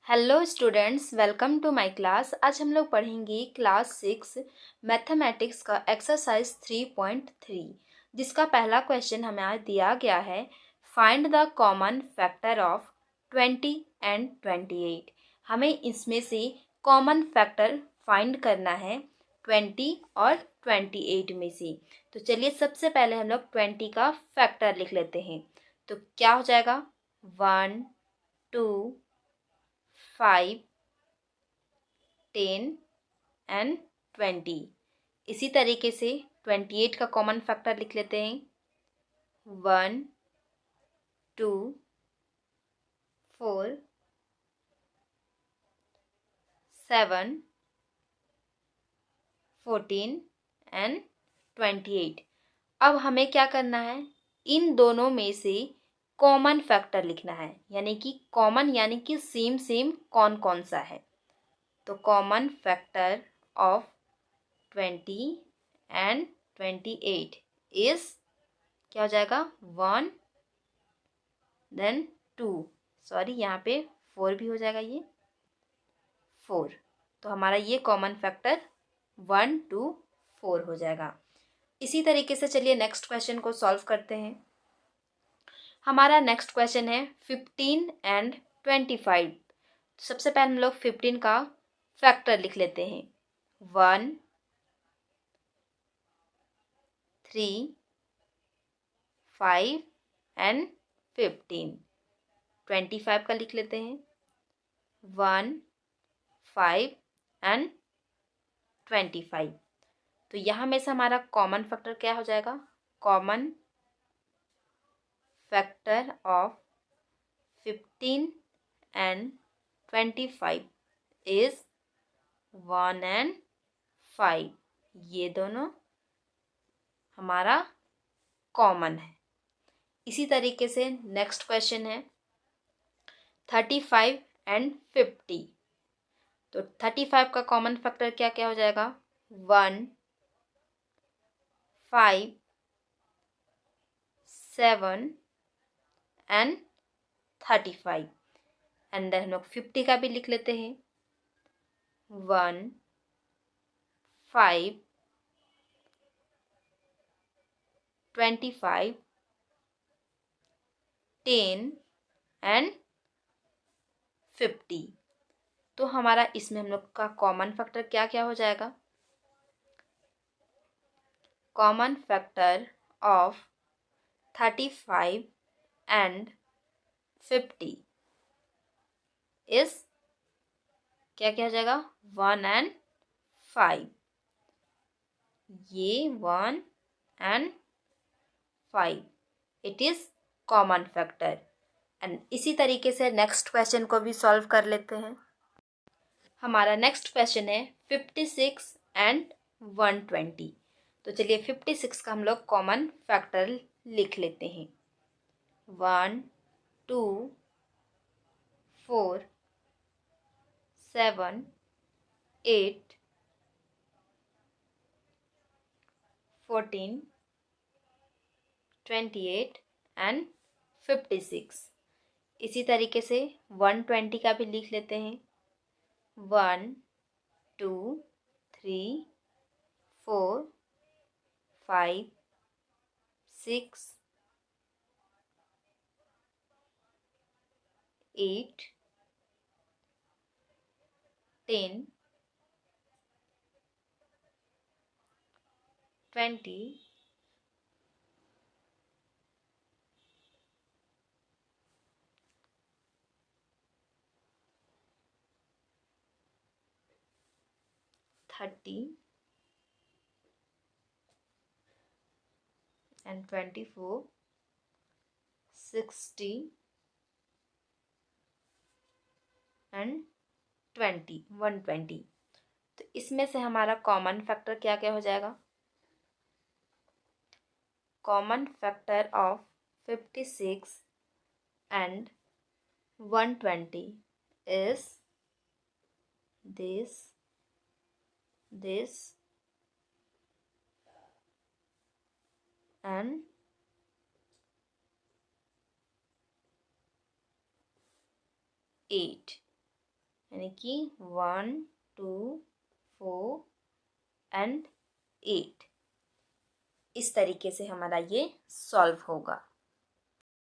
Hello students, welcome to my class. आज हम लोग पढ़ेंगे क्लास 6 मैथमेटिक्स का एक्सरसाइज 3.3, जिसका पहला क्वेश्चन हमें आज दिया गया है। Find the common factor of 20 and 28। हमें इसमें से कॉमन फैक्टर फाइंड करना है 20 और 28 में से। तो चलिए सबसे पहले हम लोग 20 का फैक्टर लिख लेते हैं। तो क्या हो जाएगा? 1, 2, 5, 10 एंड 20। इसी तरीके से 28 का कॉमन फैक्टर लिख लेते हैं। 1, 2, 4, 7, 14 एंड 28। अब हमें क्या करना है? इन दोनों में से कॉमन फैक्टर लिखना है, यानी कि कॉमन यानी कि सेम सेम कौन कौन सा है। तो common factor of 20 and 28 is क्या हो जाएगा? 1 देन 2, सॉरी यहाँ पे 4 भी हो जाएगा, ये 4। तो हमारा ये कॉमन फैक्टर 1, 2, 4 हो जाएगा। इसी तरीके से चलिए नेक्स्ट क्वेश्चन को सॉल्व करते हैं। हमारा नेक्स्ट क्वेश्चन है 15 एंड 25। सबसे पहले हम लोग 15 का फैक्टर लिख लेते हैं। 1, 3, 5 एंड 15। 25 का लिख लेते हैं। 1, 5 एंड 25। तो यहाँ में से हमारा कॉमन फैक्टर क्या हो जाएगा? Common factor of 15 and 25 is 1 and 5। ये दोनों हमारा कॉमन है। इसी तरीके से नेक्स्ट क्वेश्चन है 35 एंड 50। तो 35 का कॉमन फैक्टर क्या क्या हो जाएगा? 1, 5, 7 एंड 35। एंड देन हम लोग 50 का भी लिख लेते हैं। 1, 5, 25, 10 एंड 50। तो हमारा इसमें हम लोग का कॉमन फैक्टर क्या क्या हो जाएगा? Common factor of 35 and 50 is क्या क्या हो जाएगा? 1 एंड 5। ये 1 and 5 it is common factor. And इसी तरीके से नेक्स्ट क्वेश्चन को भी सॉल्व कर लेते हैं। हमारा नेक्स्ट क्वेश्चन है 56 एंड 120। तो चलिए 56 का हम लोग कॉमन फैक्टर लिख लेते हैं। 1, 2, 4, 7, 8, 14, 28 एंड 56। इसी तरीके से 120 का भी लिख लेते हैं। 1, 2, 3, 4, 5, 6, 8, 10, 20, 30 and 24, 60 एंड 120। तो इसमें से हमारा कॉमन फैक्टर क्या क्या हो जाएगा? Common factor of 56 and 120 is this, and 8। यानी कि 1 2 4 एंड 8। इस तरीके से हमारा ये सॉल्व होगा।